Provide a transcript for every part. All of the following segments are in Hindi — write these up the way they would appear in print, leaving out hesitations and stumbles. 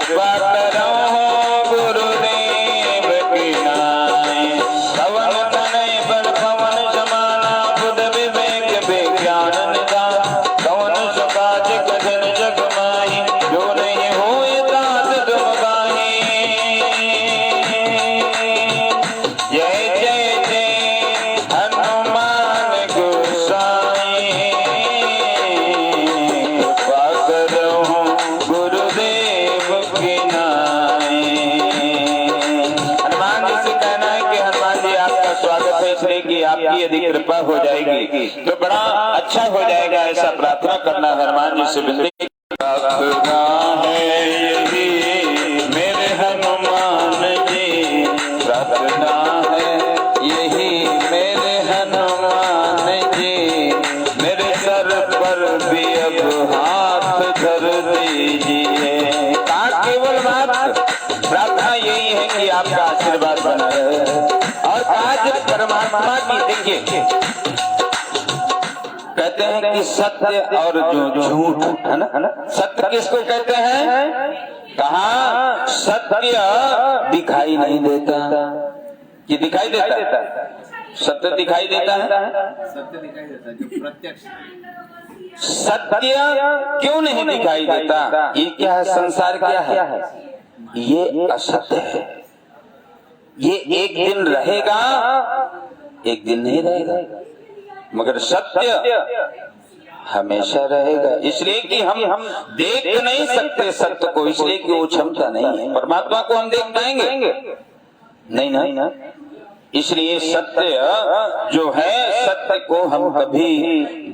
कृपा करो गुरुदेव की नाय। पवन तनय पर पवन समाना बुध विवेक विज्ञान निधान। कवन सुकाज कठिन जग माही जो नहीं होए तात तुम गाही। जय जय जय हनुमान गोसाई। कृपा करो गुरुदेव की नाय। हनुमान जी से कहना है कि हनुमान जी आपका स्वागत है, इसलिए कि आपकी यदि कृपा हो जाएगी तो बड़ा अच्छा हो जाएगा, ऐसा प्रार्थना करना हनुमान जी से विनती प्रार्थना है यही मेरे हनुमान जी। प्रार्थना है यही मेरे हनुमान जी। मेरे सर पर भी अब हाथ धर दीजिए। कहा केवल बात प्रार्थना यही है कि आपका आशीर्वाद बना रहे। और आज परमात्मा की देखिए कहते हैं कि सत्य और जो झूठ है ना, सत्य किसको कहते हैं? कहा सत्य दिखाई नहीं देता। ये दिखाई देता है? सत्य दिखाई देता है? सत्य दिखाई देता है जो प्रत्यक्ष। सत्य क्यों नहीं दिखाई देता? ये क्या है? संसार क्या है? ये असत्य है। ये एक दिन रहेगा, एक दिन नहीं रहेगा, मगर सत्य हमेशा रहेगा। इसलिए कि हम देख नहीं सकते सत्य को, इसलिए कि वो क्षमता नहीं है। परमात्मा को हम देख पाएंगे? नहीं ना। इसलिए सत्य जो है, सत्य को हम कभी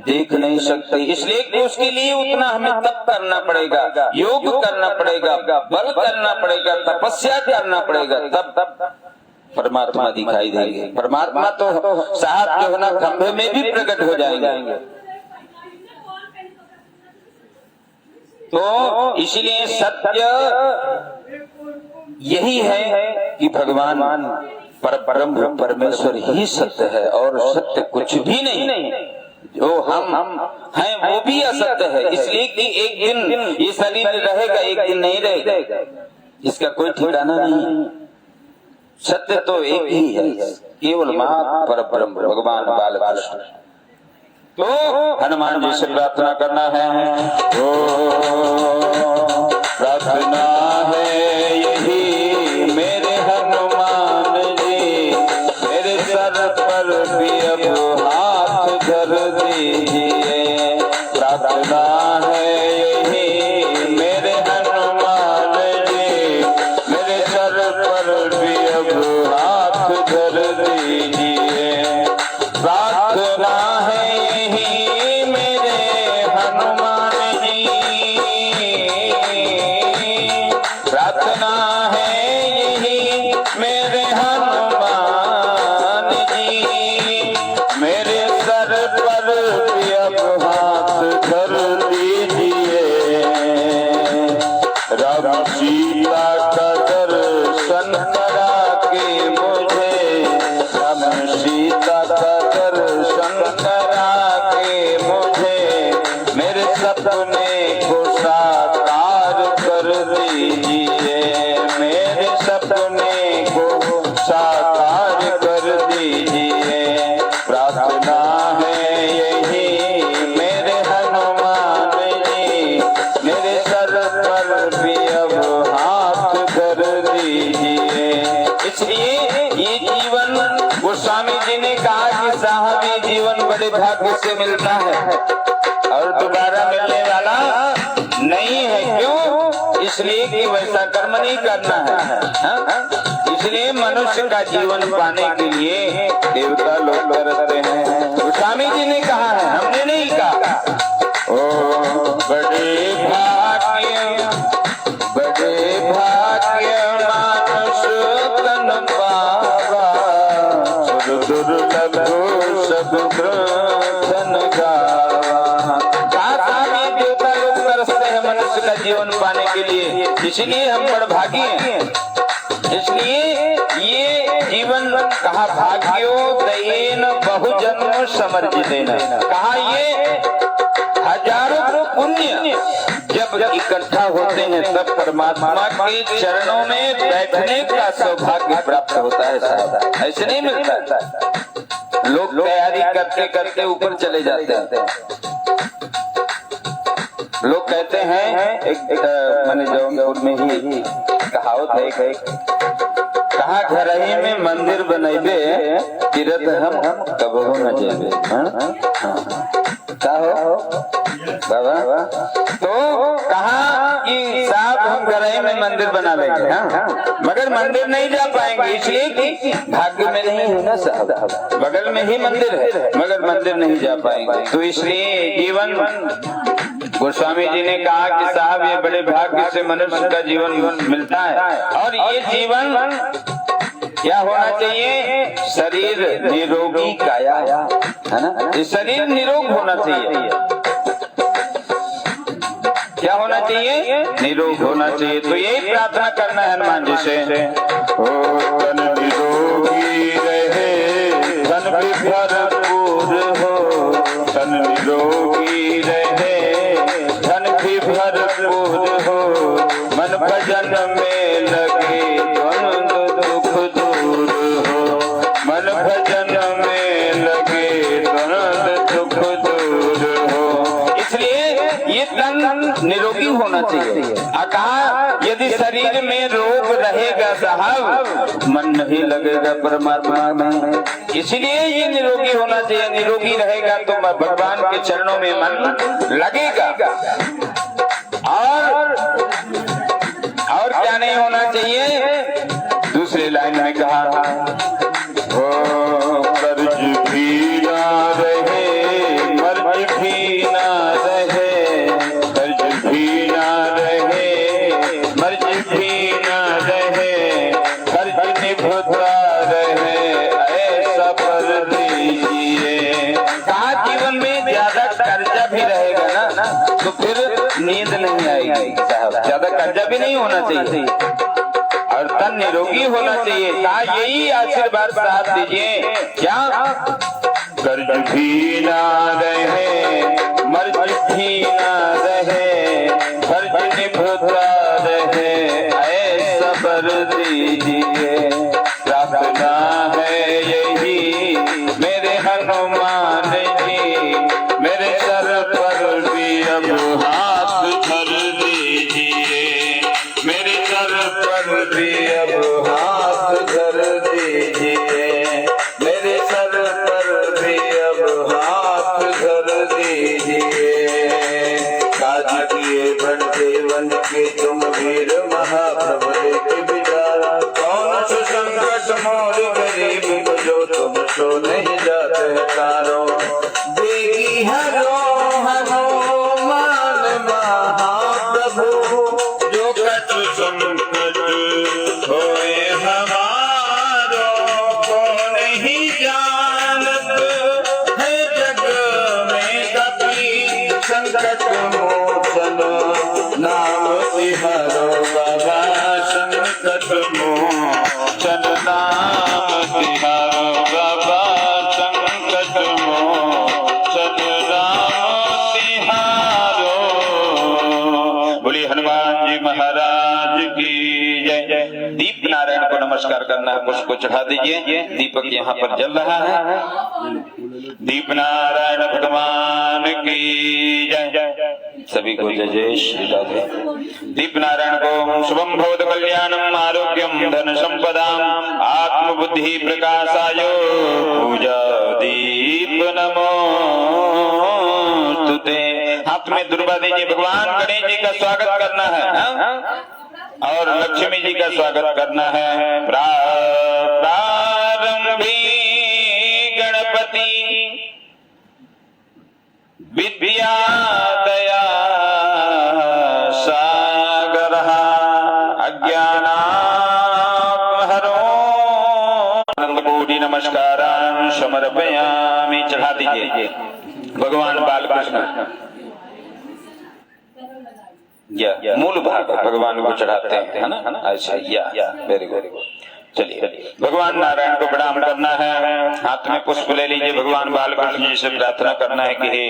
देख नहीं सकते। इसलिए कि उसके लिए उतना हमें तप करना पड़ेगा, योग करना पड़ेगा, बल करना पड़ेगा, तपस्या करना पड़ेगा, तब परमात्मा दिखाई देंगे। परमात्मा तो साहब जो है ना खंभे में भी प्रकट हो जाएंगे। तो इसलिए सत्य यही है कि भगवान परब्रह्म परमेश्वर ही सत्य है और सत्य कुछ भी नहीं। जो हम हैं वो भी असत्य है। इसलिए कि एक दिन ये शरीर रहेगा, एक दिन नहीं रहेगा, इसका कोई ठिकाना नहीं। सत्य तो एक ही है, केवल मां परब्रह्म भगवान बालकृष्ण। तो हनुमान जी से प्रार्थना करना है। प्रार्थना है यही मेरे हनुमान जी। मेरे सर पर भी अब हाथ धर दीजिए। प्रार्थना है यही मेरे हनुमान जी। मेरे सर पर भी अब हाथ धर दीजिए। प्रार्थना है यही मेरे हनुमान जी। प्रार्थना है यही मेरे हनुमान जी। मेरे सर पर भी अब हाथ धर दीजिए। राम सीता का दर्शन करा के मुझे। राम सीता का दर्शन करा के मुझे। मेरे सपने को साकार कर दीजिए। मेरे सपने को साकार कर दीजिए। प्रार्थना है यही मेरे हनुमान जी। मेरे सर पर भी अब हाथ धर दीजिए। इसलिए ये जीवन गोस्वामी जी ने कहा कि साहब ये जीवन बड़े भाग्य से मिलता है और दोबारा मिलने वाला नहीं है। क्यों? इसलिए कि वैसा कर्म नहीं करना है। इसलिए मनुष्य का जीवन पाने के लिए देवता लोग तरसते हैं। गोस्वामी जी ने कहा है, हमने नहीं कहा। ओ बड़े भाग्य मानुष तन पावा। दुर्लभ सब धन गावा। कहा देवता लोग तरसते हैं मनुष्य का जीवन पाने के लिए, इसलिए हम बड़ भागी हैं। इसलिए ये जीवन कहा भाग्यो दयेन बहुजन्म समर्जितेन। कहा ये हजारों पुण्य जब इकट्ठा होते हैं तब परमात्मा के चरणों में बैठने का सौभाग्य प्राप्त होता है साहब, ऐसे नहीं मिलता है। लोग तैयारी करते करते ऊपर चले जाते हैं। लोग कहते हैं एक मैंने जौनपुर में ही कहावत है, कहा घर ही में मंदिर बनैबे तीरथ हम कबहू न जेबे। का हो बाबा, तो कहा कि साहब हम घर ही में मंदिर बना लेंगे, मगर मंदिर नहीं जा पाएंगे इसलिए कि भाग्य में नहीं है ना साहब। बगल में ही मंदिर है मगर मंदिर नहीं जा पाएंगे, तो इसलिए जीवन गोस्वामी जी ने कहा कि साहब ये बड़े भाग्य से मनुष्य का जीवन मिलता है। और ये जीवन क्या होना चाहिए? शरीर निरोगी काया, है ना, ये शरीर निरोग होना चाहिए। क्या होना चाहिए? निरोग होना चाहिए। तो यही प्रार्थना करना है हनुमान जी से, ओ तन निरोगी रहे धन भी भरपूर हो, तन निरोगी रहे धन भी भरपूर हो, मन भजन में लगे द्वंद दुख दूर हो, मन भजन में लगे द्वंद दुख दूर हो। इसलिए ये तन निरोगी होना चाहिए। कहा यदि शरीर में रोग रहेगा साहब मन नहीं लगेगा परमात्मा में, इसलिए ये निरोगी होना चाहिए। निरोगी रहेगा तो भगवान के चरणों में मन लगेगा। और क्या नहीं होना चाहिए? दूसरे लाइन में कहा ओ कर्ज भी ना रहे मर्ज भी ना रहे, कर्ज भी ना रहे मर्ज भी ना रहे, कर्ज निभता रहे ऐसा कर दीजिए। कहा जीवन में ज्यादा कर्जा भी रहेगा ना तो फिर नींद नहीं आएगी साहब, ज्यादा कर्जा भी नहीं होना चाहिए और तन निरोगी होना चाहिए। कहा यही आशीर्वाद साहब दीजिए, क्या? कर्ज भी ना रहे मर्ज भी ना रहे, कर्ज निभता रहे ऐसा बर दीजिए। प्रार्थना है यही मेरे हनुमान जी, मेरे सर पर भी अब हाथ धर दीजिए, मेरे सर पर भी अब हाथ धर दीजिए, मेरे सर पर भी अब हाथ धर दीजिए। काज किए बन देवन के तुम वीर महाप्रभु के बिचारा, कौन सो संकट मोर गरीब को जो तुम सो नहीं जाते तारो, देगी हरो हनुमान महाप्रभु, जो कट संकट होए हमारो, को नहीं जानत है जग में कभी, संकट मोचन नाम तिहारो बाबा, संकट मोचन नाम तिहारो बाबा, संकट मोचन नाम तिहारो। बोलिए हनुमान जी महाराज की जय। दीप नारायण को नमस्कार करना है, उसको चढ़ा दीजिए। दीपक यहाँ पर जल रहा है। दीप नारायण भगवान की जय। सभी को जय जय श्री राधे। दीप नारायण को शुभम भवत कल्याणम आरोग्यम धन संपदाम आत्मबुद्धि प्रकाशाय पूजा दीप नमो तुते। हाथ में दुर्वा दीजिए। भगवान गणेश जी का स्वागत करना है और लक्ष्मी जी का स्वागत करना है। प्रारंभी गणपति विद्या दया सागर अज्ञानापहरो कोटि नमस्कारान् समर्पयामि। चढ़ा दीजिए भगवान बालकृष्ण। या मूल भाग भगवान को चढ़ाते हैं, है ना? अच्छा, या वेरी गुड। चलिए भगवान नारायण को प्रणाम करना है। हाथ में पुष्प ले लीजिए। भगवान बालकृष्ण जी से प्रार्थना करना है कि हे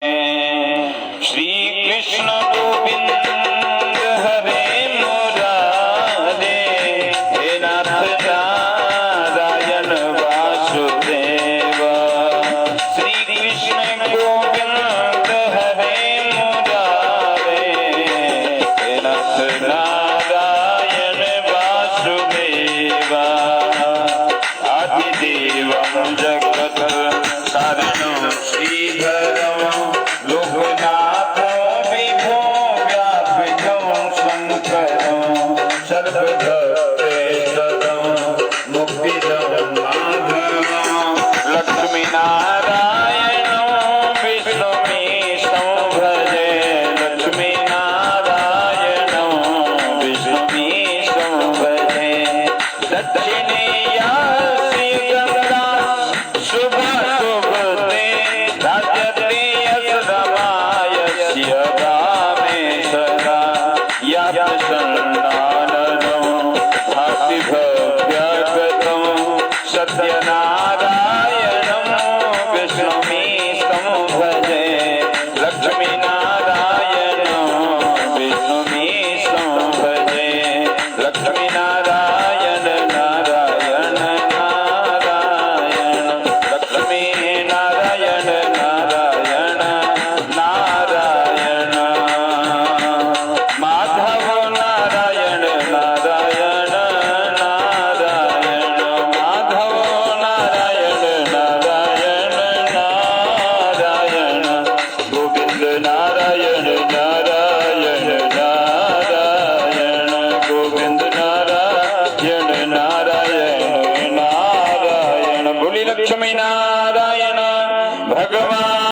श्री कृष्ण गोविंद हरे मुरारे, हे नाथ नारायण वासुदेव। श्री कृष्ण गोविंद हरे मुरारे, हे नाथ नारायण वासुदेव। आदिदेवं जगत् कारणं श्रीधरं, लोकनाथो विभो व्यापितं शङ्करं, सर्वभक्तेश्वरं मुक्तिदं माधवं। लक्ष्मीनारायणं विष्णुमीशं भजे, लक्ष्मीनारायणं विष्णुमीशं भजे। दक्षिणेया श्रीगङ्गा शुभा शुभते, राजते यशरमायस्य रामेश्वरा। यापसन्नाननं भाति भव्यगतं, सत्यनारायणं विष्णुमीशं भजे, लक्ष्मीनारायणं विष्णुमीशं भजे। लक्ष्मीनारायण नारायण नारायण, लक्ष्मीनारायण नारायण नारायण। माधव नारायण नारायण नारायण, माधव नारायण नारायण नारायण, गोविंद नारायण नारायण नारायण, गोविंद नारायण नारायण नारायण। बोली लक्ष्मी नारायण भगवान।